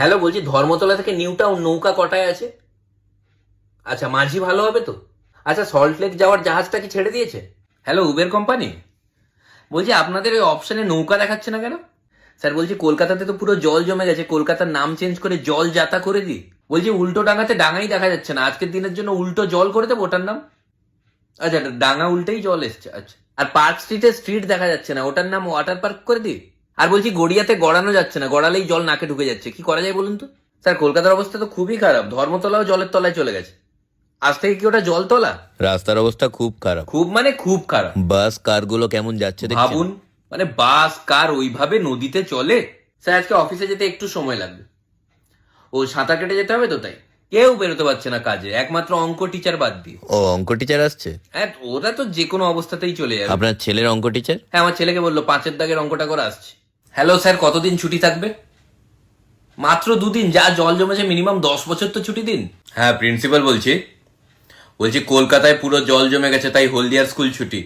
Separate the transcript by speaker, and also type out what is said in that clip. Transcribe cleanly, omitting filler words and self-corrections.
Speaker 1: Hello, বলছি ধর্মতলা থেকে new town নৌকা কটায় আছে? আচ্ছা, মাঝি ভালো হবে তো? আচ্ছা, সল্ট লেক যাওয়ার জাহাজটা কি ছেড়ে দিয়েছে? Hello, Uber company. বলছি আপনাদের ওই অপশনে নৌকা দেখাচ্ছে না কেন? স্যার বলছি কলকাতাতে তো পুরো জল জমে গেছে, কলকাতার নাম চেঞ্জ করে জল যাতা করে দিই। বলছি উল্টো ডাঙাতে ডাঙাই দেখা যাচ্ছে না, আজকের দিনের জন্য উল্টো জল করে দেবো ওটার নাম। আচ্ছা, ডাঙা উল্টেই জল এসছে, আচ্ছা। আর পার্ক স্ট্রিটে স্ট্রিট দেখা যাচ্ছে না, ওটার নাম ওয়াটার পার্ক করে দিই। আর বলছি গড়িয়াতে গড়ানো যাচ্ছে না, গড়ালেই জল নাকে ঢুকে যাচ্ছে, কি করা যায় বলুন তো? স্যার কলকাতার অবস্থা তো খুবই খারাপ, ধর্মতলাও জলের তলায় চলে গেছে। আজ থেকে কি ওটা জলতলা?
Speaker 2: রাস্তার অবস্থা খুব খারাপ।
Speaker 1: খুব মানে খুব খারাপ।
Speaker 2: বাস কারগুলো কেমন যাচ্ছে দেখছেন?
Speaker 1: ভাবুন, মানে বাস কার ওইভাবে নদীতে চলে। স্যার আজকে অফিসে যেতে একটু সময় লাগবে, ও সাঁতার কেটে যেতে হবে তো, তাই কেউ বেরোতে পারছে না কাজে, একমাত্র অঙ্ক টিচার বাদ দিয়ে।
Speaker 2: ও, অঙ্ক টিচার আসছে?
Speaker 1: হ্যাঁ, ওরা তো যে কোনো অবস্থাতেই চলে যাবে।
Speaker 2: আপনার ছেলের অঙ্ক টিচার?
Speaker 1: হ্যাঁ, আমার ছেলেকে বললো 5-এর দাগের অঙ্কটা করে আসছে। হ্যালো স্যার, কতদিন ছুটি থাকবে? মাত্র 2 দিন, যা জল জমেছে মিনিমাম 10 বছর তো ছুটি দিন। হ্যাঁ, প্রিন্সিপাল বলছি কলকাতায় পুরো জল জমে গেছে, তাই হলদিয়ার স্কুল ছুটি।